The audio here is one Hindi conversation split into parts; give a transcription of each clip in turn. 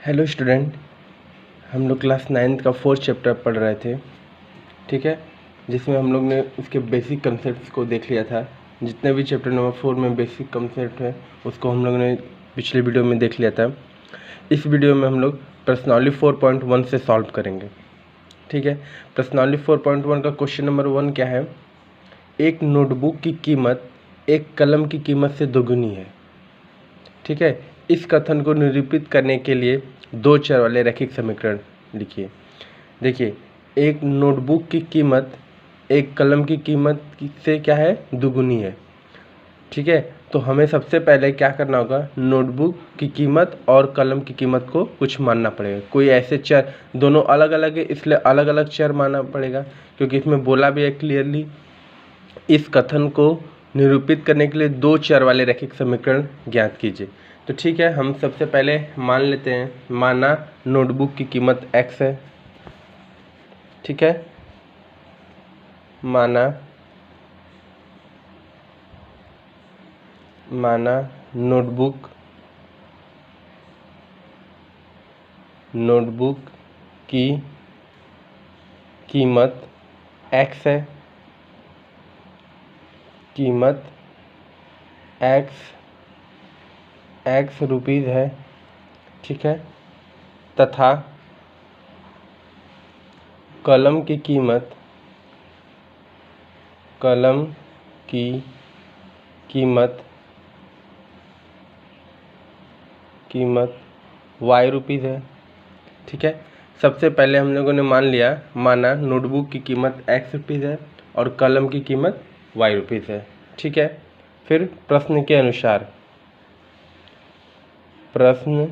हेलो स्टूडेंट, हम लोग क्लास 9th का 4th चैप्टर पढ़ रहे थे। ठीक है, जिसमें हम लोग ने उसके बेसिक कंसेप्ट्स को देख लिया था। जितने भी चैप्टर नंबर 4 में बेसिक कंसेप्ट है उसको हम लोग ने पिछले वीडियो में देख लिया था। इस वीडियो में हम लोग प्रश्नावली 4.1 से सॉल्व करेंगे। ठीक है, प्रश्नावली 4.1 का क्वेश्चन नंबर 1 क्या है? एक नोटबुक की कीमत एक कलम की कीमत से दोगुनी है। ठीक है, इस कथन को निरूपित करने के लिए दो चर वाले रैखिक समीकरण लिखिए। देखिए, एक नोटबुक की कीमत एक कलम की कीमत से क्या है? दुगुनी है। ठीक है, तो हमें सबसे पहले क्या करना होगा? नोटबुक की कीमत और कलम की कीमत को कुछ मानना पड़ेगा। कोई ऐसे चर, दोनों अलग अलग है इसलिए अलग अलग चर मानना पड़ेगा, क्योंकि इसमें बोला भी है क्लियरली इस कथन को निरूपित करने के लिए दो चर वाले रैखिक समीकरण ज्ञात कीजिए। तो ठीक है, हम सबसे पहले मान लेते हैं, माना नोटबुक की कीमत x है। ठीक है, माना नोटबुक की कीमत x है, कीमत x रुपीज़ है। ठीक है, तथा कलम की कीमत y रुपीज़ है। ठीक है, सबसे पहले हम लोगों ने माना नोटबुक की कीमत x रुपीज़ है और कलम की कीमत y रुपीज़ है। ठीक है, फिर प्रश्न के अनुसार प्रश्न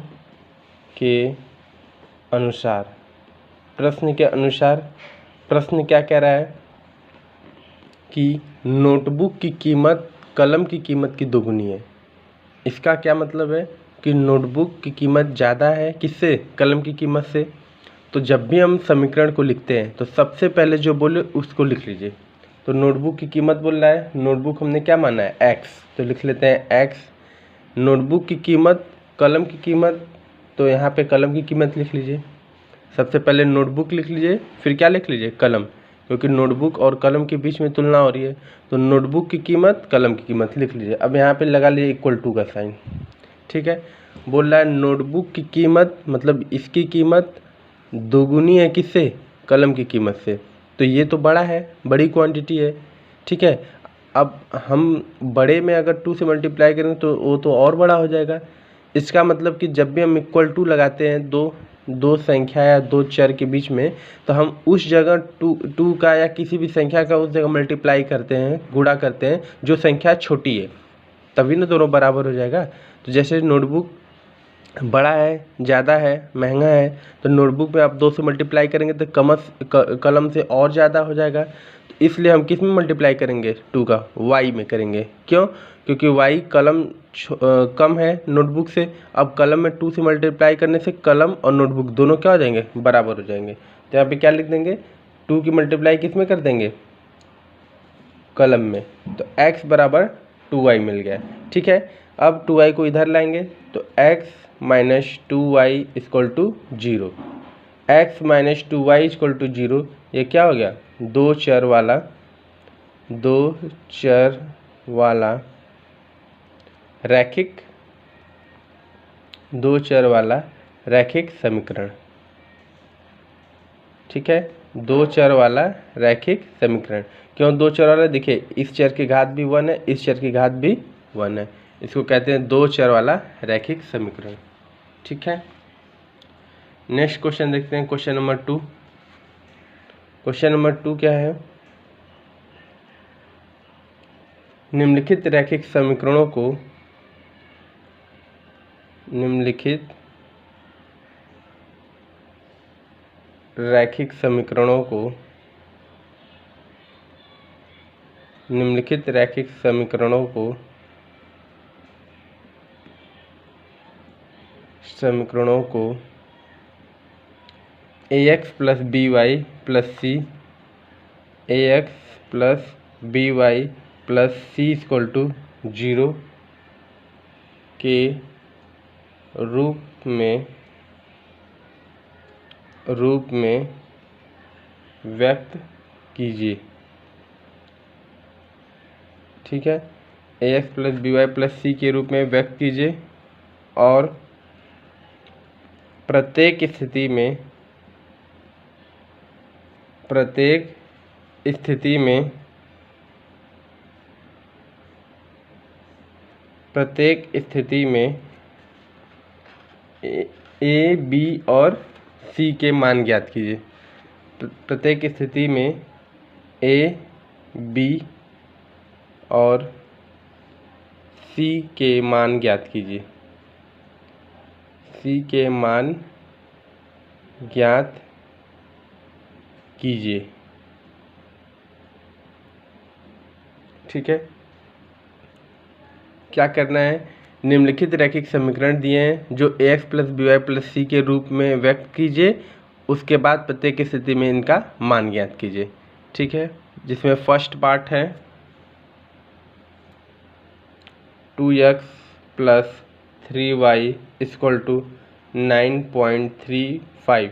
क्या कह रहा है कि नोटबुक की कीमत कलम की कीमत की दोगुनी है। इसका क्या मतलब है कि नोटबुक की कीमत ज़्यादा है किससे? कलम की कीमत से। तो जब भी हम समीकरण को लिखते हैं तो सबसे पहले जो बोले उसको लिख लीजिए। तो नोटबुक की कीमत बोल रहा है, नोटबुक हमने क्या माना है? x, तो लिख लेते हैं x। नोटबुक की कीमत कलम की कीमत, तो यहाँ पे कलम की कीमत लिख लीजिए। सबसे पहले नोटबुक लिख लीजिए, फिर क्या लिख लीजिए? कलम, क्योंकि नोटबुक और कलम के बीच में तुलना हो रही है। तो नोटबुक की कीमत कलम की कीमत लिख लीजिए। अब यहाँ पे लगा लीजिए इक्वल टू का साइन। ठीक है, बोल रहा है नोटबुक की कीमत मतलब इसकी कीमत दोगुनी है किससे? कलम की कीमत से। तो ये तो बड़ा है, बड़ी क्वांटिटी है। ठीक है, अब हम बड़े में अगर 2 से मल्टीप्लाई करें तो वो तो और बड़ा हो जाएगा। इसका मतलब कि जब भी हम इक्वल टू लगाते हैं दो संख्या या दो चर के बीच में, तो हम उस जगह टू का या किसी भी संख्या का उस जगह मल्टीप्लाई करते हैं, गुणा करते हैं जो संख्या छोटी है, तभी ना दोनों बराबर हो जाएगा। तो जैसे नोटबुक बड़ा है, ज़्यादा है, महंगा है, तो नोटबुक में आप 2 से मल्टीप्लाई करेंगे तो कलम से और ज़्यादा हो जाएगा। तो इसलिए हम किस में मल्टीप्लाई करेंगे? 2 का y में करेंगे। क्यों? क्योंकि y कलम कम है नोटबुक से। अब कलम में 2 से मल्टीप्लाई करने से कलम और नोटबुक दोनों क्या हो जाएंगे? बराबर हो जाएंगे। तो यहाँ पे क्या लिख देंगे? 2 की मल्टीप्लाई किस में कर देंगे? कलम में। तो x बराबर 2y मिल गया। ठीक है, अब 2y को इधर लाएंगे तो x minus 2y equal to 0। x minus 2y equal to 0, ये क्या हो गया? दो चर वाला रैखिक समीकरण। ठीक है, दो चर वाला रैखिक समीकरण। क्यों दो चर वाला? देखिए, इस चर की घात भी 1 है, इस चर की घात भी 1 है। इसको कहते हैं दो चर वाला रैखिक समीकरण। ठीक है, नेक्स्ट क्वेश्चन देखते हैं, क्वेश्चन नंबर 2। क्वेश्चन नंबर 2 क्या है? निम्नलिखित रैखिक समीकरणों को ax plus B Y plus C equal to 0 के रूप में रूप में व्यक्त कीजिए। ठीक है, ax plus B Y plus c के रूप में व्यक्त कीजिए और प्रत्येक स्थिति में ए बी और सी के मान ज्ञात कीजिए। प्रत्येक स्थिति में ए बी और सी के मान ज्ञात कीजिए। सी के मान ज्ञात कीजिए। ठीक है, क्या करना है, निम्नलिखित रैखिक समीकरण दिए हैं जो ax plus B Y plus c के रूप में व्यक्त कीजिए, उसके बाद प्रत्येक स्थिति में इनका मान ज्ञात कीजिए। ठीक है, जिसमें फर्स्ट पार्ट है 2x plus 3y equal to 9.35।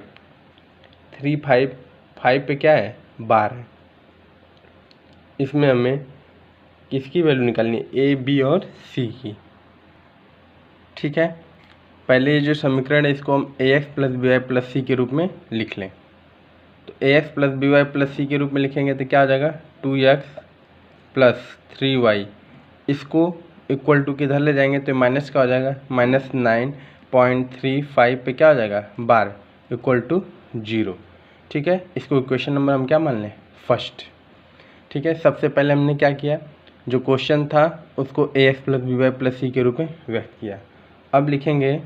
355 पे क्या है, बार है। इसमें हमें किसकी वैल्यू निकालनी है, ए बी और सी की। ठीक है, पहले ये जो समीकरण है इसको हम ax plus B Y plus c के रूप में लिख लें। तो ax plus B Y plus c के रूप में लिखेंगे तो क्या हो जाएगा, 2x प्लस 3y। इसको इक्वल टू किधर ले जाएंगे तो माइनस का हो जाएगा, -9.35 पे क्या हो जाएगा, बार इक्वल टू 0। ठीक है, इसको इक्वेशन नंबर हम क्या मान लें, फर्स्ट। ठीक है, सबसे पहले हमने क्या किया, जो क्वेश्चन था उसको ax plus B Y plus c के रूप में व्यक्त किया। अब लिखेंगे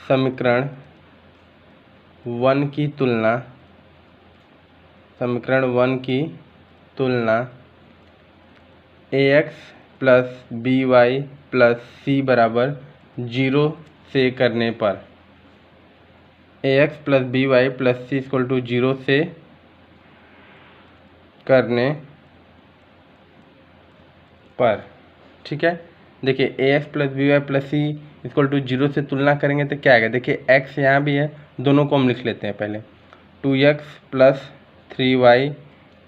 समीकरण 1 की तुलना, ax plus B Y plus c बराबर 0 से करने पर, ax plus B Y plus C equal to 0 से करने पर। ठीक है, देखिए ax plus B Y plus C equal to 0 से तुलना करेंगे तो क्या आएगा, देखिए x यहाँ भी है, दोनों को हम लिख लेते हैं पहले। 2x प्लस 3y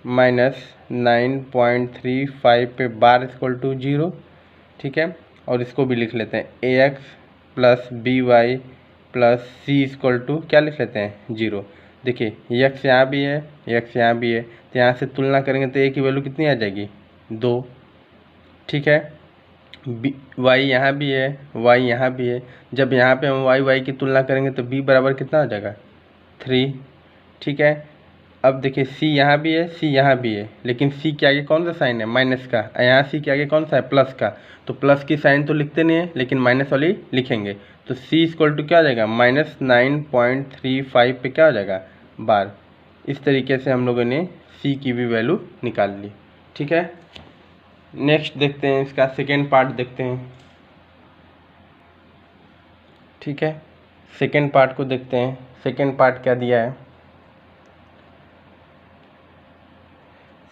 माइनस 9.35 पे बार इक्वल टू 0। ठीक है, और इसको भी लिख लेते हैं ax plus B Y plus C equal to क्या लिख लेते हैं, 0। देखिए x यहाँ भी है, x यहाँ भी है, तो यहाँ से तुलना करेंगे तो a की वैल्यू कितनी आ जाएगी, 2। ठीक है, y यहाँ भी है, y यहाँ भी है, जब यहाँ पे हम y की तुलना करेंगे तो b बराबर कितना हो जाएगा, 3। ठीक है, अब देखिए c यहाँ भी है, c यहाँ भी है, लेकिन c के आगे कौन सा साइन है, माइनस का, यहाँ c के आगे कौन सा है, प्लस का। तो प्लस की साइन तो लिखते नहीं है, लेकिन माइनस वाली लिखेंगे। तो c इक्वल टू क्या हो जाएगा, -9.35 पे क्या हो जाएगा, बार। इस तरीके से हम लोगों ने c की भी वैल्यू निकाल ली। ठीक है, नेक्स्ट देखते हैं, इसका सेकेंड पार्ट देखते हैं। ठीक है, सेकेंड पार्ट को देखते हैं। सेकेंड पार्ट क्या दिया है,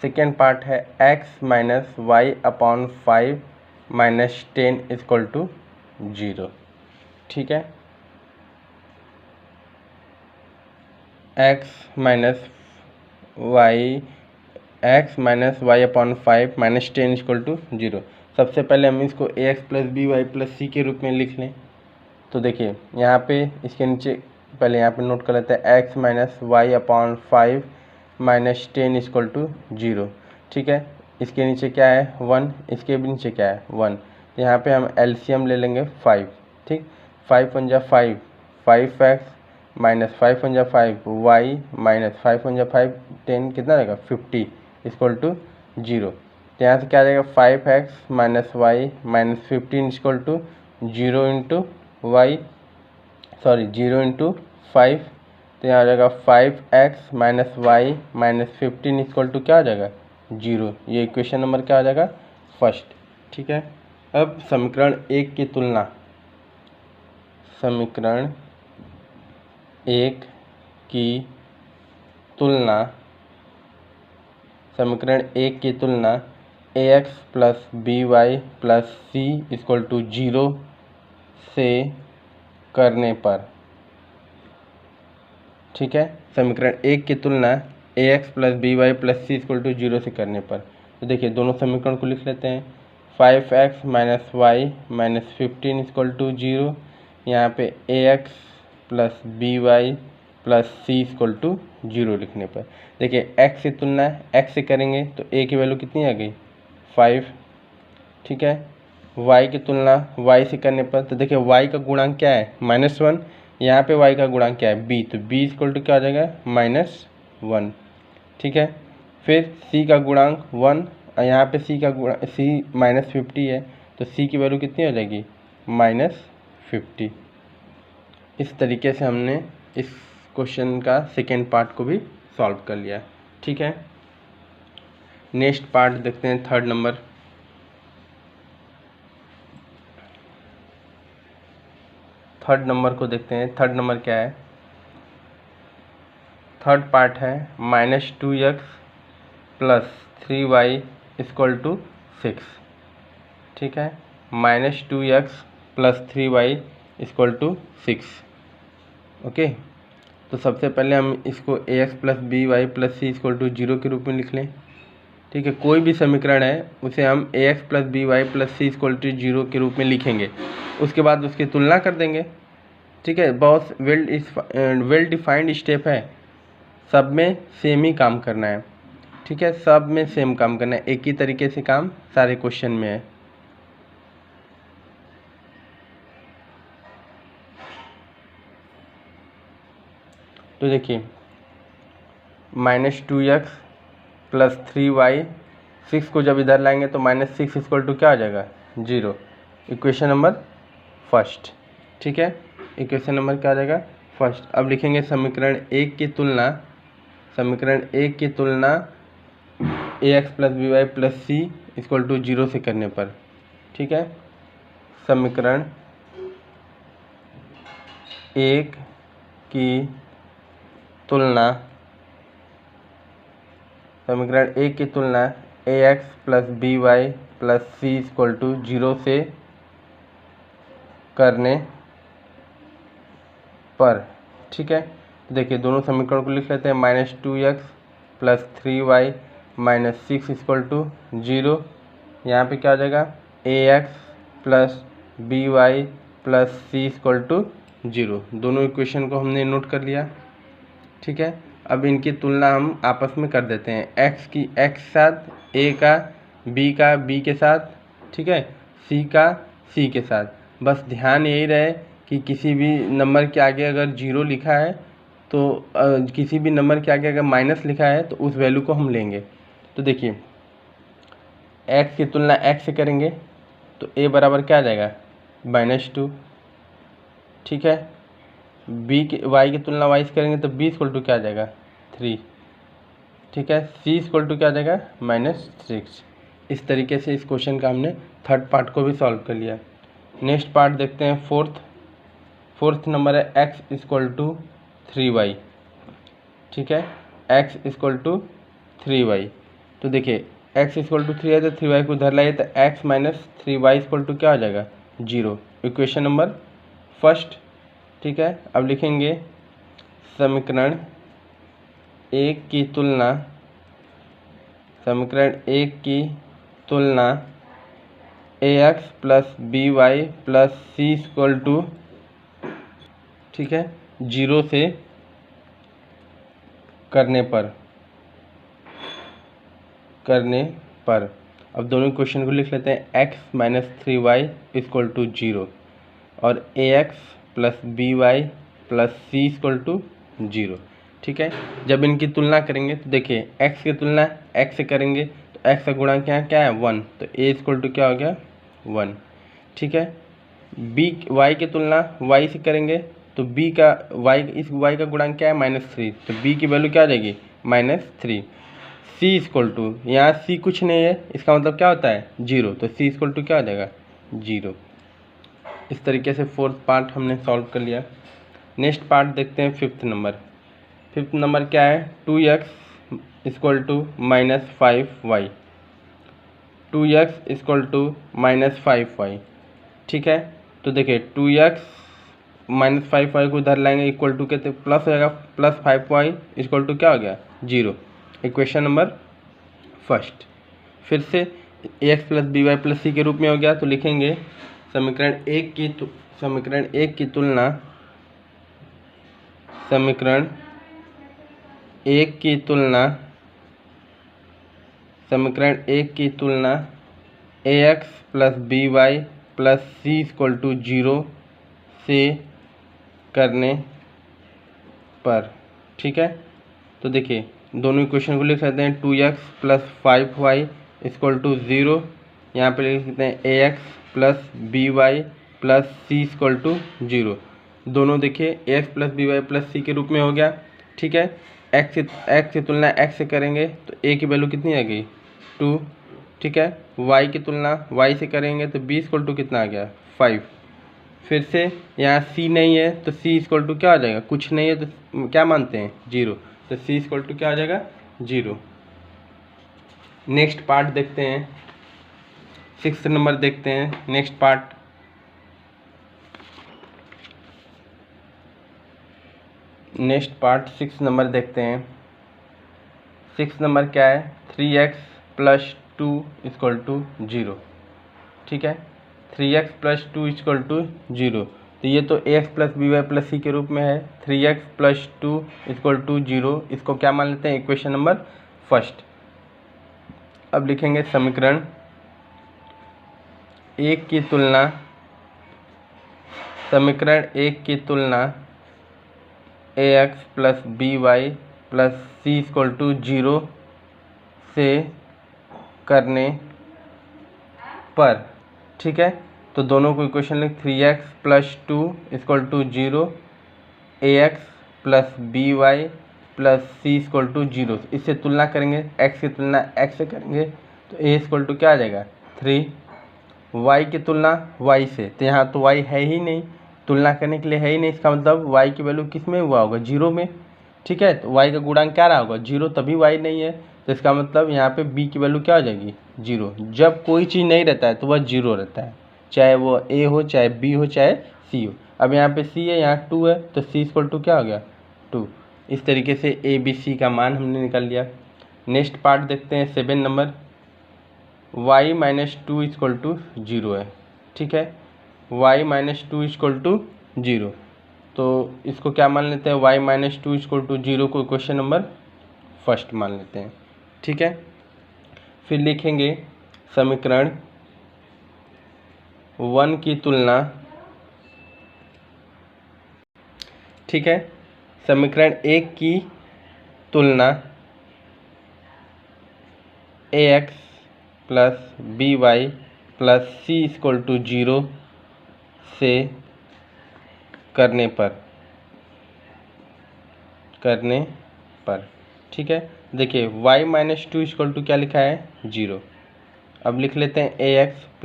सेकेंड पार्ट है x minus Y upon 5 minus 10 equal to 0। ठीक है, x minus Y upon 5 minus 10 equal to 0। सबसे पहले हम इसको ax plus B Y plus c के रूप में लिख लें। तो देखिए यहाँ पे इसके नीचे पहले यहाँ पे नोट कर लेते हैं, x minus Y upon 5 minus 10 equal to 0। ठीक है, इसके नीचे क्या है, 1, इसके भी नीचे क्या है, 1। तो यहाँ पे हम एलसीएम ले लेंगे 5। ठीक, 5 1 जा 5, 5x माइनस 5 1 जा 5, y माइनस 5 1 जा 5, 10 कितना रहेगा, 50 इक्वल टू 0। तो यहाँ से क्या आ जाएगा, 5x minus Y minus 15 equal to 0 into 5। तो यहाँ आ जाएगा 5x minus Y minus 15 equal to क्या आ जाएगा, 0। ये इक्वेशन नंबर क्या आ जाएगा, फर्स्ट। ठीक है, अब समीकरण 1 की तुलना, समीकरण 1 की तुलना ax plus B Y plus C equal to 0 से करने पर। ठीक है। समीकरण 1 की तुलना ax plus B Y plus C equal to 0 से करने पर, तो देखिए दोनों समीकरण को लिख लेते हैं। 5x minus Y minus 15 equal to 0, यहाँ पे ax plus B Y plus C equal to 0 लिखने पर, देखिए x की तुलना x से करेंगे तो a की वैल्यू कितनी आ गई 5, ठीक है। y की तुलना y से करने पर, तो देखिए y का गुणांक क्या है -1, यहाँ पे y का गुणांक क्या है b, तो b इक्वल टू क्या आ जाएगा -1, ठीक है। फिर c का गुणांक 1 और यहाँ पे c का गुणांक c -50 है, तो c की वैल्यू कितनी हो जाएगी -50। इस तरीके से हमने इस क्वेश्चन का सेकेंड पार्ट को भी सॉल्व कर लिया, ठीक है। नेक्स्ट पार्ट देखते हैं, थर्ड नंबर। थर्ड नंबर को देखते हैं। थर्ड नंबर क्या है, थर्ड पार्ट है -2x plus 3y equal to 6, ठीक है। -2x plus 3y equal to 6, okay. तो सबसे पहले हम इसको ax plus B Y plus C equal to 0 के रूप में लिख लें, ठीक है। कोई भी समीकरण है उसे हम ax plus B Y plus C equal to 0 के रूप में लिखेंगे, उसके बाद उसकी तुलना कर देंगे, ठीक है। बहुत वेल डिफाइंड स्टेप है, सब में सेम ही काम करना है, ठीक है। सब में सेम काम करना है, एक ही तरीके से काम सारे क्वेश्चन में है। तो देखिए -2x प्लस 3y, 6 को जब इधर लाएंगे तो -6 इक्वल टू क्या आ जाएगा 0, इक्वेशन नंबर फर्स्ट, ठीक है। इक्वेशन नंबर क्या आ जाएगा फर्स्ट। अब लिखेंगे समीकरण 1 की तुलना, समीकरण 1 की तुलना ax plus B Y plus C equal to 0 से करने पर, ठीक है। समीकरण 1 की तुलना, समीकरण 1 की तुलना ax plus B Y plus C equal to 0 से करने पर, ठीक है। देखिए दोनों समीकरण को लिख लेते हैं। -2x plus 3y minus 6 equal to 0, यहाँ पे क्या हो जाएगा ax plus B Y plus C equal to 0। दोनों इक्वेशन को हमने नोट कर लिया, ठीक है। अब इनकी तुलना हम आपस में कर देते हैं, x की x के साथ, a का b के साथ, ठीक है, c का c के साथ। बस ध्यान यही रहे कि किसी भी नंबर के आगे अगर 0 लिखा है तो किसी भी नंबर के आगे अगर माइनस लिखा है तो उस वैल्यू को हम लेंगे। तो देखिए x की तुलना x से करेंगे तो a बराबर क्या आ जाएगा -2, ठीक है। y की तुलना y से करेंगे तो b इक्वल टू क्या आ जाएगा 3, ठीक है। c इक्वल टू क्या आ जाएगा -6। इस तरीके से इस क्वेश्चन का हमने थर्ड पार्ट को भी सॉल्व कर लिया। नेक्स्ट पार्ट देखते हैं, फोर्थ नंबर है x इक्वल टू 3y, ठीक है। x इक्वल टू 3y, तो देखिए x इक्वल टू 3 है तो 3y को उधर लाइए तो x minus 3y equal to क्या आ जाएगा 0, इक्वेशन नंबर फर्स्ट, ठीक है। अब लिखेंगे समीकरण 1 की तुलना, समीकरण 1 की तुलना ax plus B Y plus C equal to, ठीक है, 0 से करने पर, अब दोनों क्वेश्चन को लिख लेते हैं। x minus 3y equal to 0 और ax plus B Y plus C equal to 0, ठीक है। जब इनकी तुलना करेंगे तो देखिए x की तुलना x से करेंगे तो x का गुणांक क्या है 1, तो a इक्वल टू क्या हो गया 1, ठीक है। y की तुलना y से करेंगे तो b का इस y का गुणांक क्या है -3, तो b की वैल्यू क्या आ जाएगी -3। c इक्वल टू, यहाँ c कुछ नहीं है, इसका मतलब क्या होता है 0, तो c इक्वल टू क्या आ जाएगा 0। इस तरीके से फोर्थ पार्ट हमने सॉल्व कर लिया। नेक्स्ट पार्ट देखते हैं, फिफ्थ नंबर क्या है 2x equal to -5y, 2x equal to -5y, ठीक है। तो देखिए 2x -5y को इधर लाएंगे इक्वल टू कहते प्लस हो जाएगा, +5y इक्वल टू क्या हो गया 0। Equation number first. फिर से ax + by + c के रूप में हो गया, तो लिखेंगे समीकरण एक की तुलना ax + by + c = 0 से करने पर, ठीक है। तो देखिए दोनों इक्वेशन को लिख सकते हैं 2x + 5y = 0, यहाँ पे लिख सकते हैं ax + by + c = 0। दोनों देखिए ax + by + c के रूप में हो गया, ठीक है। x की तुलना x से करेंगे तो a की वैल्यू कितनी आ गई 2, ठीक है। y की तुलना y से करेंगे तो b = कितना आ गया 5। फिर से यहाँ c नहीं है तो c = क्या आ जाएगा, कुछ नहीं है तो क्या मानते हैं 0, तो c = क्या आ जाएगा 0। नेक्स्ट पार्ट देखते हैं, 6 नंबर देखते हैं next part. Next part 6 number देखते हैं। 6 नंबर क्या है, 3x + 2 = 0, ठीक है। 3x + 2 = 0, तो ये तो ax + by + c के रूप में है। 3x + 2 = 0, इसको क्या मान लेते हैं इक्वेशन नंबर फर्स्ट। अब लिखेंगे समीकरण एक की तुलना ax + by + c = 0 से करने पर, ठीक है। तो दोनों को इक्वेशन लिख 3x + 2 = 0, ax + by + c = 0। इससे तुलना करेंगे, x की तुलना x से करेंगे तो a = क्या आ जाएगा 3, y की तुलना y से, तो यहाँ तो y है ही नहीं, तुलना करने के लिए है ही नहीं, इसका मतलब y की वैल्यू किस में हुआ होगा 0 में, ठीक है। तो y का गुणांक क्या रहा होगा 0, तभी y नहीं है, तो इसका मतलब यहाँ पे b की वैल्यू क्या हो जाएगी 0। जब कोई चीज़ नहीं रहता है तो वह 0 रहता है, चाहे वो a हो, चाहे b हो, चाहे c हो। अब यहाँ पे c है, यहाँ 2 है, तो c = क्या हो गया 2। इस तरीके से a b c का मान हमने निकाल लिया। नेक्स्ट पार्ट देखते हैं 7 नंबर, y - 2 = 0 है, ठीक है। y - 2 = 0, तो इसको क्या मान लेते हैं y - 2 = 0 को क्वेश्चन नंबर फर्स्ट मान लेते हैं, ठीक है। फिर लिखेंगे समीकरण 1 की तुलना, ठीक है। समीकरण 1 की तुलना ax + by + c = 0 से करने पर, ठीक है। देखिए y - 2 = क्या लिखा है 0। अब लिख लेते हैं ax +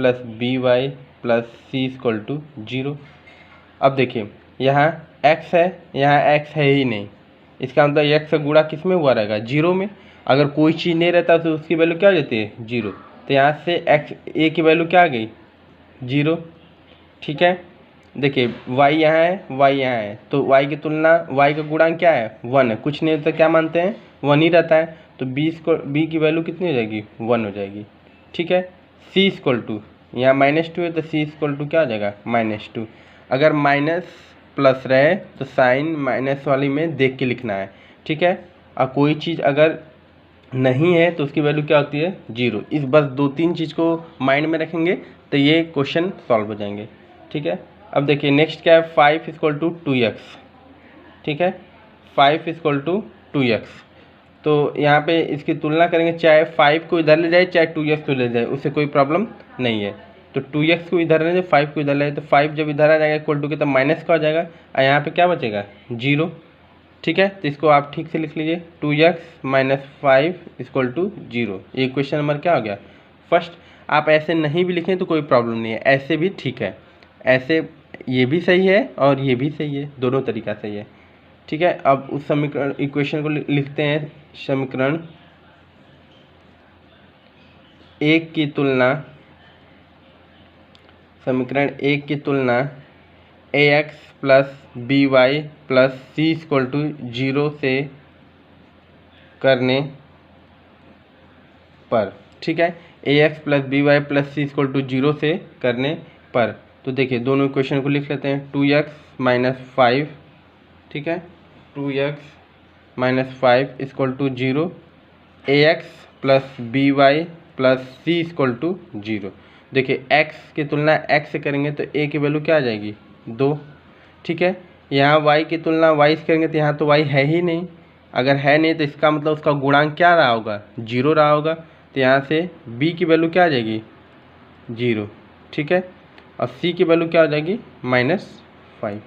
by + c = 0। अब देखिए यहाँ x है, यहाँ x है ही नहीं, इसका मतलब x का गुणा किस में हुआ रहेगा 0 में। अगर कोई चीज़ नहीं रहता तो उसकी वैल्यू क्या हो जाती है 0, तो यहाँ से a की वैल्यू क्या आ गई 0, ठीक है। देखिए y यहाँ है, y यहाँ है, तो y की तुलना y का गुणांक क्या है 1 है, कुछ नहीं होता क्या मानते हैं 1 ही रहता है, तो b की वैल्यू कितनी हो जाएगी 1 हो जाएगी, ठीक है। c = यहाँ -2 है तो c = क्या हो जाएगा -2। अगर माइनस प्लस रहे तो साइन माइनस वाली में देख के लिखना है, ठीक है। और कोई चीज़ अगर नहीं है तो उसकी वैल्यू क्या होती है 0। इस बस 2-3 चीज़ को माइंड में रखेंगे तो ये क्वेश्चन सॉल्व हो जाएंगे, ठीक है। अब देखिए नेक्स्ट क्या है 5 = 2x, ठीक है। 5 = 2x, तो यहाँ पे इसकी तुलना करेंगे, चाहे 5 को इधर ले जाए चाहे 2x को ले जाए उससे कोई प्रॉब्लम नहीं है। तो 2x को इधर ले जाए 5 को इधर ले जाए, तो 5 जब इधर आ जाएगा इक्वल टू के, तो माइनस का हो जाएगा और यहाँ पे क्या बचेगा 0, ठीक है। तो इसको आप ठीक से लिख लीजिए 2x - 5 = 0। ये क्वेश्चन नंबर क्या हो गया फर्स्ट। आप ऐसे नहीं भी लिखें तो कोई प्रॉब्लम नहीं है, ऐसे भी ठीक है, ऐसे ये भी सही है और ये भी सही है, दोनों तरीका सही है, ठीक है। अब उस समीकरण इक्वेशन को लिखते हैं, समीकरण 1 की तुलना ax plus by plus c equal to 0 से करने पर, ठीक है, ax plus by plus c equal to 0 से करने पर। तो देखिए दोनों इक्वेशन को लिख लेते हैं, 2x माइनस 5, ठीक है, 2x minus 5 equal to 0, ax plus by plus c equal to 0। देखिए x की तुलना x से करेंगे तो a की वैल्यू क्या आ जाएगी 2, ठीक है। यहाँ y की तुलना y से करेंगे तो यहाँ तो y है ही नहीं, अगर है नहीं तो इसका मतलब उसका गुणांक क्या रहा होगा 0 रहा होगा, तो यहाँ से b की वैल्यू क्या आ जाएगी 0, ठीक है, और c की वैल्यू क्या हो जाएगी -5।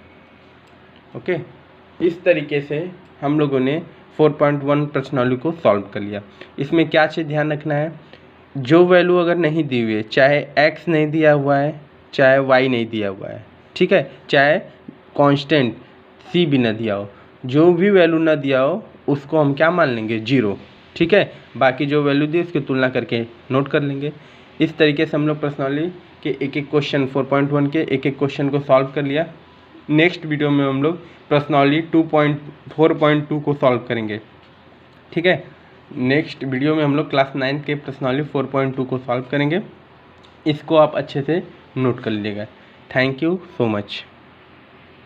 ओके, इस तरीके से हम लोगों ने 4.1 प्रश्नावली को सॉल्व कर लिया। इसमें क्या चीज़ ध्यान रखना है, जो वैल्यू अगर नहीं दी हुई है, चाहे x नहीं दिया हुआ है चाहे y नहीं दिया हुआ है, ठीक है, चाहे कांस्टेंट c भी ना दिया हो, जो भी वैल्यू ना दिया हो उसको हम क्या मान लेंगे 0, ठीक है, बाकी जो वैल्यू दी उसकी तुलना करके नोट कर लेंगे। इस तरीके से हम लोग प्रश्नावली के एक एक क्वेश्चन 4.1 के एक एक क्वेश्चन को सॉल्व कर लिया। नेक्स्ट वीडियो में हम लोग प्रश्नावली 4.2 को सॉल्व करेंगे, ठीक है। नेक्स्ट वीडियो में हम लोग क्लास 9 के प्रश्नावली 4.2 को सॉल्व करेंगे। इसको आप अच्छे से नोट कर लीजिएगा। Thank you so much.